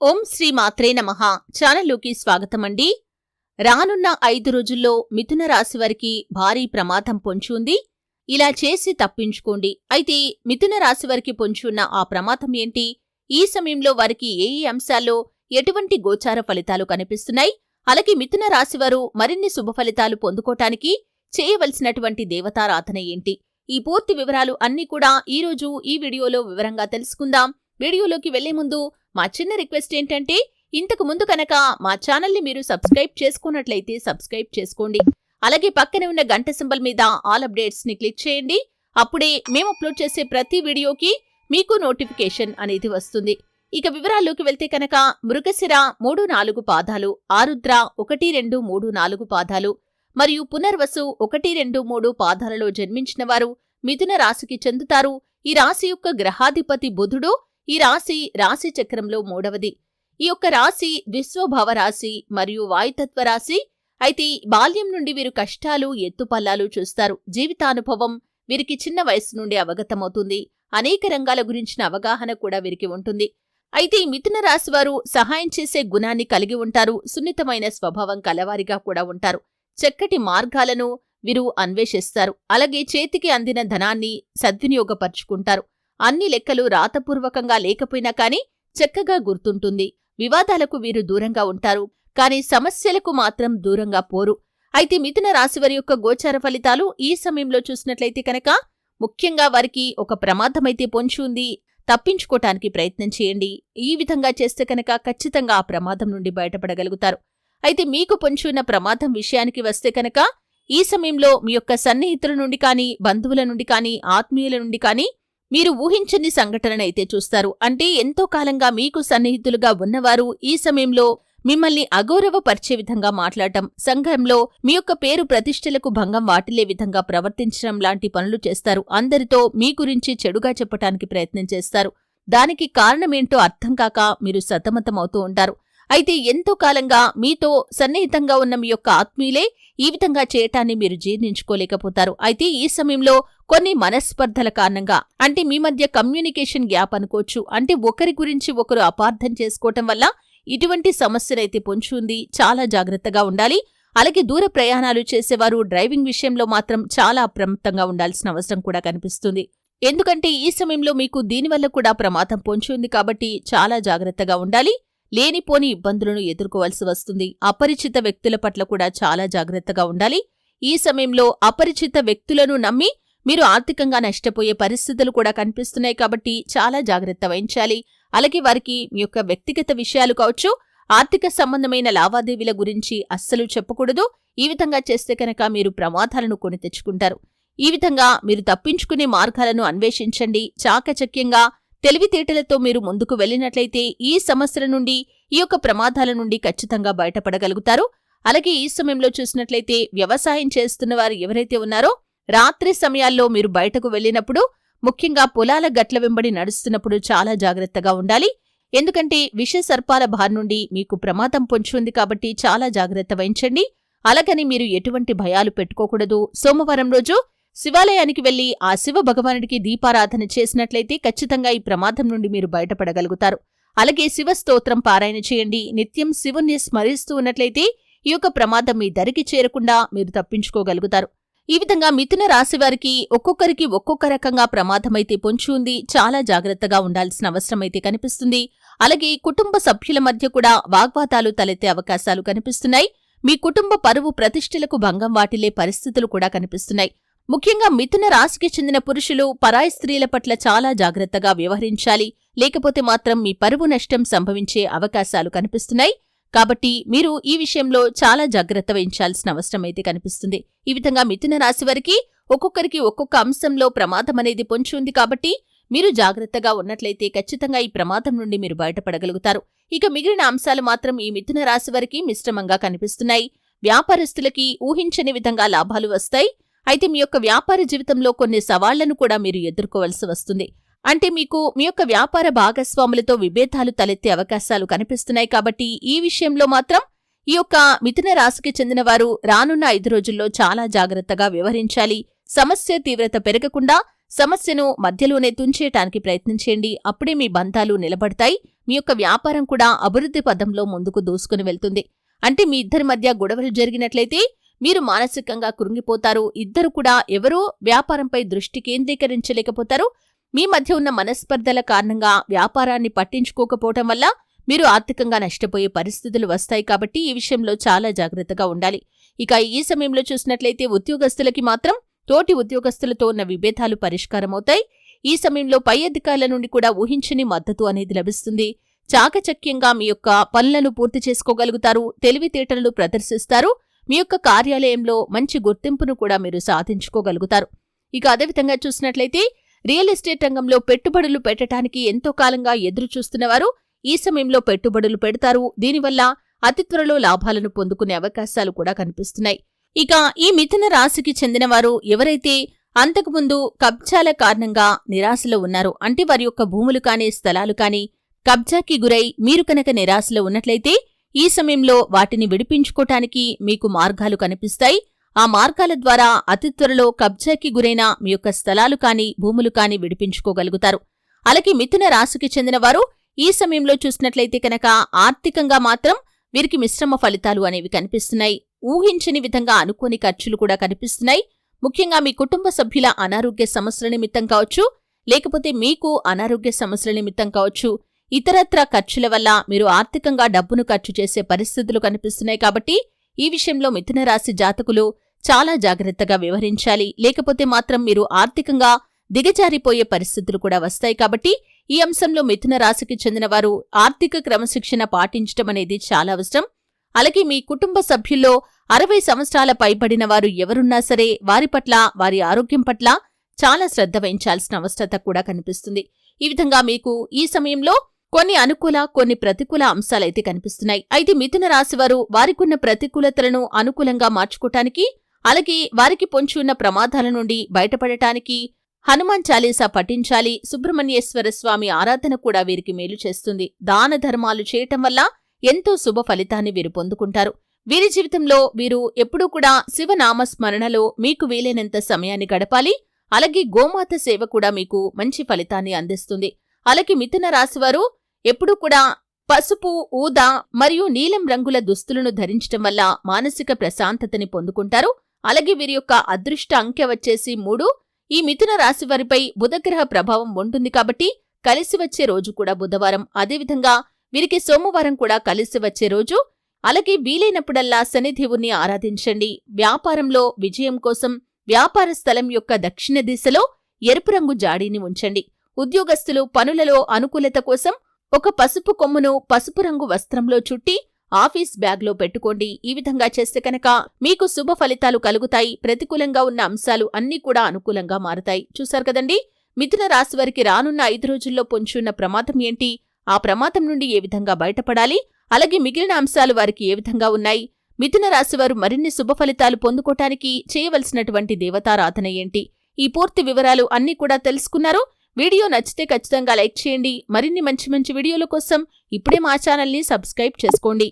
ఓం శ్రీ మాత్రే నమః. ఛానల్లోకి స్వాగతమండి. రానున్న 5 రోజుల్లో మిథున రాశి వారికి భారీ ప్రమాదం పొంచి ఉంది. ఇలా చేసి తప్పించుకోండి. అయితే మిథున రాశి వారికి పొంచి ఉన్న ఆ ప్రమాదం ఏంటి? ఈ సమయంలో వారికి ఏ అంశాల్లో ఎటువంటి గోచార ఫలితాలు కనిపిస్తున్నాయి? అలాగే మిథున రాశివారు మరిన్ని శుభ ఫలితాలు పొందుకోటానికి చేయవలసినటువంటి దేవతారాధన ఏంటి? ఈ పూర్తి వివరాలు అన్నీ కూడా ఈరోజు ఈ వీడియోలో వివరంగా తెలుసుకుందాం. వీడియోలోకి వెళ్లే ముందు మా చిన్న రిక్వెస్ట్ ఏంటంటే, ఇంతకు ముందు కనుక మా ఛానల్ని మీరు సబ్స్క్రైబ్ చేసుకున్నట్లయితే సబ్స్క్రైబ్ చేసుకోండి. అలాగే పక్కనే ఉన్న గంట సింబల్ మీద ఆల్ అప్డేట్స్ ని క్లిక్ చేయండి. అప్పుడే మేము అప్లోడ్ చేసే ప్రతి వీడియోకి మీకు నోటిఫికేషన్ అనేది వస్తుంది. ఇక వివరాల్లోకి వెళ్తే కనుక మృగశిర 3-4 పాదాలు, ఆరుద్ర 1-2-3-4 పాదాలు మరియు పునర్వసు 1-2-3 పాదాలలో జన్మించిన వారు మిథున రాశికి చెందుతారు. ఈ రాశి యొక్క గ్రహాధిపతి బుధుడు. ఈ రాశి చక్రంలో 3వది. ఈ యొక్క రాశి విశ్వభావ రాశి మరియు వాయుతత్వ రాశి. అయితే బాల్యం నుండి వీరు కష్టాలు ఎత్తుపల్లాలు చూస్తారు. జీవితానుభవం వీరికి చిన్న వయసు నుండి అవగతమవుతుంది. అనేక రంగాల గురించిన అవగాహన కూడా వీరికి ఉంటుంది. అయితే ఈ మిథున రాశి వారు సహాయం చేసే గుణాన్ని కలిగి ఉంటారు. సున్నితమైన స్వభావం కలవారిగా కూడా ఉంటారు. చక్కటి మార్గాలను వీరు అన్వేషిస్తారు. అలాగే చేతికి అందిన ధనాన్ని సద్వినియోగపరుచుకుంటారు. అన్ని లెక్కలు రాతపూర్వకంగా లేకపోయినా కానీ చక్కగా గుర్తుంటుంది. వివాదాలకు వీరు దూరంగా ఉంటారు, కానీ సమస్యలకు మాత్రం దూరంగా పోరు. అయితే మిథున రాశివారి యొక్క గోచార ఫలితాలు ఈ సమయంలో చూసినట్లయితే కనుక ముఖ్యంగా వారికి ఒక ప్రమాదమైతే పొంచి ఉంది. తప్పించుకోటానికి ప్రయత్నం చేయండి. ఈ విధంగా చేస్తే కనుక ఖచ్చితంగా ఆ ప్రమాదం నుండి బయటపడగలుగుతారు. అయితే మీకు పొంచి ఉన్న ప్రమాదం విషయానికి వస్తే కనుక ఈ సమయంలో మీ యొక్క సన్నిహితుల నుండి కానీ, బంధువుల నుండి కానీ, ఆత్మీయుల నుండి కానీ మీరు ఊహించని సంఘటననైతే చూస్తారు. అంటే ఎంతో కాలంగా మీకు సన్నిహితులుగా ఉన్నవారు ఈ సమయంలో మిమ్మల్ని అగౌరవపరిచే విధంగా మాట్లాడటం, సంఘంలో మీ యొక్క పేరు ప్రతిష్టలకు భంగం వాటిల్లే విధంగా ప్రవర్తించడం లాంటి పనులు చేస్తారు. అందరితో మీ గురించి చెడుగా చెప్పటానికి ప్రయత్నం చేస్తారు. దానికి కారణమేంటో అర్థం కాక మీరు సతమతమవుతూ ఉంటారు. అయితే ఎంతో కాలంగా మీతో సన్నిహితంగా ఉన్న మీ యొక్క ఆత్మీయులే ఈ విధంగా చేయటాన్ని మీరు జీర్ణించుకోలేకపోతారు. అయితే ఈ సమయంలో కొన్ని మనస్పర్ధల కారణంగా, అంటే మీ మధ్య కమ్యూనికేషన్ గ్యాప్ అనుకోవచ్చు, అంటే ఒకరి గురించి ఒకరు అపార్థం చేసుకోవటం వల్ల ఇటువంటి సమస్యనైతే పొంచి ఉంది. చాలా జాగ్రత్తగా ఉండాలి. అలాగే దూర ప్రయాణాలు చేసేవారు డ్రైవింగ్ విషయంలో మాత్రం చాలా అప్రమత్తంగా ఉండాల్సిన అవసరం కూడా కనిపిస్తుంది. ఎందుకంటే ఈ సమయంలో మీకు దీనివల్ల కూడా ప్రమాదం పొంచి ఉంది కాబట్టి చాలా జాగ్రత్తగా ఉండాలి. లేనిపోని ఇబ్బందులను ఎదుర్కోవాల్సి వస్తుంది. అపరిచిత వ్యక్తుల పట్ల కూడా చాలా జాగ్రత్తగా ఉండాలి. ఈ సమయంలో అపరిచిత వ్యక్తులను నమ్మి మీరు ఆర్థికంగా నష్టపోయే పరిస్థితులు కూడా కనిపిస్తున్నాయి కాబట్టి చాలా జాగ్రత్త వహించాలి. అలాగే వారికి మీ యొక్క వ్యక్తిగత విషయాలు కావచ్చు, ఆర్థిక సంబంధమైన లావాదేవీల గురించి అస్సలు చెప్పకూడదు. ఈ విధంగా చేస్తే కనుక మీరు ప్రమాదాలను కొని తెచ్చుకుంటారు. ఈ విధంగా మీరు తప్పించుకునే మార్గాలను అన్వేషించండి. చాకచక్యంగా తెలివితేటలతో మీరు ముందుకు వెళ్లినట్లయితే ఈ సమస్యల నుండి, ఈ యొక్క ప్రమాదాల నుండి ఖచ్చితంగా బయటపడగలుగుతారు. అలాగే ఈ సమయంలో చూసినట్లయితే వ్యవసాయం చేస్తున్న వారు ఎవరైతే ఉన్నారో రాత్రి సమయాల్లో మీరు బయటకు వెళ్లినప్పుడు, ముఖ్యంగా పొలాల గట్ల వెంబడి నడుస్తున్నప్పుడు చాలా జాగ్రత్తగా ఉండాలి. ఎందుకంటే విష సర్పాల బారి నుండి మీకు ప్రమాదం పొంచి ఉంది కాబట్టి చాలా జాగ్రత్త వహించండి. అలాగని మీరు ఎటువంటి భయాలు పెట్టుకోకూడదు. సోమవారం రోజు శివాలయానికి వెళ్లి ఆ శివ భగవానుడికి దీపారాధన చేసినట్లయితే ఖచ్చితంగా ఈ ప్రమాదం నుండి మీరు బయటపడగలుగుతారు. అలాగే శివ స్తోత్రం పారాయణ చేయండి. నిత్యం శివుణ్ణి స్మరిస్తూ ఉన్నట్లయితే ఈ యొక్క ప్రమాదం మీ దరికి చేరకుండా మీరు తప్పించుకోగలుగుతారు. ఈ విధంగా మిథున రాశి వారికి ఒక్కొక్కరికి ఒక్కొక్క రకంగా ప్రమాదమైతే పొంచి ఉంది. చాలా జాగ్రత్తగా ఉండాల్సిన అవసరమైతే కనిపిస్తుంది. అలాగే కుటుంబ సభ్యుల మధ్య కూడా వాగ్వాదాలు తలెత్తే అవకాశాలు కనిపిస్తున్నాయి. మీ కుటుంబ పరువు ప్రతిష్టలకు భంగం వాటిల్లే పరిస్థితులు కూడా కనిపిస్తున్నాయి. ముఖ్యంగా మిథున రాశికి చెందిన పురుషులు పరాయి స్త్రీల పట్ల చాలా జాగ్రత్తగా వ్యవహరించాలి. లేకపోతే మాత్రం మీ పరువు నష్టం సంభవించే అవకాశాలు కనిపిస్తున్నాయి. కాబట్టి మీరు ఈ విషయంలో చాలా జాగ్రత్త వహించాల్సిన అవసరమైతే కనిపిస్తుంది. ఈ విధంగా మిథున రాశి వారికి ఒక్కొక్కరికి ఒక్కొక్క అంశంలో ప్రమాదం అనేది పొంచి ఉంది కాబట్టి మీరు జాగ్రత్తగా ఉన్నట్లయితే ఖచ్చితంగా ఈ ప్రమాదం నుండి మీరు బయటపడగలుగుతారు. ఇక మిగిలిన అంశాలు మాత్రం ఈ మిథున రాశి వారికి మిశ్రమంగా కనిపిస్తున్నాయి. వ్యాపారస్తులకి ఊహించని విధంగా లాభాలు వస్తాయి. అయితే మీ యొక్క వ్యాపార జీవితంలో కొన్ని సవాళ్లను కూడా మీరు ఎదుర్కోవలసి వస్తుంది. అంటే మీకు మీ యొక్క వ్యాపార భాగస్వాములతో విభేదాలు తలెత్తే అవకాశాలు కనిపిస్తున్నాయి. కాబట్టి ఈ విషయంలో మాత్రం ఈ యొక్క మిథున రాశికి చెందిన వారు రానున్న 5 రోజుల్లో చాలా జాగ్రత్తగా వ్యవహరించాలి. సమస్య తీవ్రత పెరగకుండా సమస్యను మధ్యలోనే తుంచేయటానికి ప్రయత్నించేయండి. అప్పుడే మీ బంధాలు నిలబడతాయి. మీ యొక్క వ్యాపారం కూడా అభివృద్ధి పదంలో ముందుకు దూసుకుని వెళ్తుంది. అంటే మీ ఇద్దరి మధ్య గొడవలు జరిగినట్లయితే మీరు మానసికంగా కృంగిపోతారు. ఇద్దరు కూడా ఎవరో వ్యాపారంపై దృష్టి కేంద్రీకరించలేకపోతారు. మీ మధ్య ఉన్న మనస్పర్ధల కారణంగా వ్యాపారాన్ని పట్టించుకోకపోవటం వల్ల మీరు ఆర్థికంగా నష్టపోయే పరిస్థితులు వస్తాయి. కాబట్టి ఈ విషయంలో చాలా జాగ్రత్తగా ఉండాలి. ఇక ఈ సమయంలో చూసినట్లయితే ఉద్యోగస్తులకి మాత్రం తోటి ఉద్యోగస్తులతో ఉన్న విభేదాలు పరిష్కారమవుతాయి. ఈ సమయంలో పై అధికారుల నుండి కూడా ఊహించని మద్దతు అనేది లభిస్తుంది. చాకచక్యంగా మీ యొక్క పనులను పూర్తి చేసుకోగలుగుతారు. తెలివితేటలను ప్రదర్శిస్తారు. మీ యొక్క కార్యాలయంలో మంచి గుర్తింపును కూడా మీరు సాధించుకోగలుగుతారు. ఇక అదేవిధంగా చూసినట్లయితే రియల్ ఎస్టేట్ రంగంలో పెట్టుబడులు పెట్టడానికి ఎంతో కాలంగా ఎదురు చూస్తున్నవారు ఈ సమయంలో పెట్టుబడులు పెడతారు. దీనివల్ల అతి త్వరలో లాభాలను పొందుకునే అవకాశాలు కూడా కనిపిస్తున్నాయి. ఇక ఈ మిథున రాశికి చెందినవారు ఎవరైతే అంతకుముందు కబ్జాల కారణంగా నిరాశలో ఉన్నారో, అంటే వారి యొక్క భూములు కాని స్థలాలు కాని కబ్జాకి గురై మీరు కనుక నిరాశలో ఉన్నట్లయితే ఈ సమయంలో వాటిని విడిపించుకోటానికి మీకు మార్గాలు కనిపిస్తాయి. ఆ మార్గాల ద్వారా అతి త్వరలో కబ్జాకి గురైన మీ యొక్క స్థలాలు కాని భూములు కాని విడిపించుకోగలుగుతారు. అలాగే మిథున రాశికి చెందినవారు ఈ సమయంలో చూసినట్లయితే కనుక ఆర్థికంగా మాత్రం వీరికి మిశ్రమ ఫలితాలు అనేవి కనిపిస్తున్నాయి. ఊహించని విధంగా అనుకోని ఖర్చులు కూడా కనిపిస్తున్నాయి. ముఖ్యంగా మీ కుటుంబ సభ్యుల అనారోగ్య సమస్యల నిమిత్తం కావచ్చు, లేకపోతే మీకు అనారోగ్య సమస్యల నిమిత్తం కావచ్చు, ఇతరత్ర ఖర్చుల వల్ల మీరు ఆర్థికంగా డబ్బును ఖర్చు చేసే పరిస్థితులు కనిపిస్తున్నాయి. కాబట్టి ఈ విషయంలో మిథున రాశి జాతకులు చాలా జాగ్రత్తగా వ్యవహరించాలి. లేకపోతే మాత్రం మీరు ఆర్థికంగా దిగజారిపోయే పరిస్థితులు కూడా వస్తాయి. కాబట్టి ఈ అంశంలో మిథున రాశికి చెందినవారు ఆర్థిక క్రమశిక్షణ పాటించడం అనేది చాలా అవసరం. అలాగే మీ కుటుంబ సభ్యుల్లో 60 సంవత్సరాల పైబడిన వారు ఎవరున్నా సరే వారి పట్ల, వారి ఆరోగ్యం పట్ల చాలా శ్రద్ధ వహించాల్సిన అవసరత కూడా కనిపిస్తుంది. ఈ విధంగా మీకు ఈ సమయంలో కొన్ని అనుకూల, కొన్ని ప్రతికూల అంశాలైతే కనిపిస్తున్నాయి. అయితే మిథున రాశివారు వారికున్న ప్రతికూలతలను అనుకూలంగా మార్చుకోవటానికి, అలాగే వారికి పొంచి ఉన్న ప్రమాదాల నుండి బయటపడటానికి హనుమాన్ చాలీసా పఠించాలి. సుబ్రహ్మణ్యేశ్వర స్వామి ఆరాధన కూడా వీరికి మేలు చేస్తుంది. దాన ధర్మాలు చేయటం వల్ల ఎంతో శుభ ఫలితాన్ని వీరు పొందుకుంటారు. వీరి జీవితంలో వీరు ఎప్పుడూ కూడా శివనామస్మరణలో మీకు వీలైనంత సమయాన్ని గడపాలి. అలాగే గోమాత సేవ కూడా మీకు మంచి ఫలితాన్ని అందిస్తుంది. అలాగే మిథున రాశివారు ఎప్పుడూ కూడా పసుపు, ఊదా మరియు నీలం రంగుల దుస్తులను ధరించటం వల్ల మానసిక ప్రశాంతతని పొందుకుంటారు. అలాగే వీరి యొక్క అదృష్ట అంకె వచ్చేసి 3. ఈ మిథున రాశివారిపై బుధగ్రహ ప్రభావం ఉంటుంది కాబట్టి కలిసి వచ్చే రోజు కూడా బుధవారం. అదేవిధంగా వీరికి సోమవారం కూడా కలిసి వచ్చే రోజు. అలాగే వీలైనప్పుడల్లా శనిదేవుణ్ణి ఆరాధించండి. వ్యాపారంలో విజయం కోసం వ్యాపార స్థలం యొక్క దక్షిణ దిశలో ఎరుపు రంగు జాడీని ఉంచండి. ఉద్యోగస్తులు పనులలో అనుకూలత కోసం ఒక పసుపు కొమ్మును పసుపు రంగు వస్త్రంలో చుట్టి ఆఫీస్ బ్యాగ్లో పెట్టుకోండి. ఈ విధంగా చేస్తే కనుక మీకు శుభ ఫలితాలు కలుగుతాయి. ప్రతికూలంగా ఉన్న అంశాలు అన్నీ కూడా అనుకూలంగా మారతాయి. చూశారు కదండి, మిథున రాశి వారికి రానున్న 5 రోజుల్లో పొంచున్న ప్రమాదం ఏంటి, ఆ ప్రమాదం నుండి ఏ విధంగా బయటపడాలి, అలాగే మిగిలిన అంశాలు వారికి ఏ విధంగా ఉన్నాయి, మిథున రాశివారు మరిన్ని శుభ ఫలితాలు పొందుకోవటానికి చేయవలసినటువంటి దేవతారాధన ఏంటి, ఈ పూర్తి వివరాలు అన్నీ కూడా తెలుసుకున్నారు. వీడియో నచ్చితే ఖచ్చితంగా లైక్ చేయండి. మరిన్ని మంచి మంచి వీడియోల కోసం ఇప్పుడే మా ఛానల్ని సబ్స్క్రైబ్ చేసుకోండి.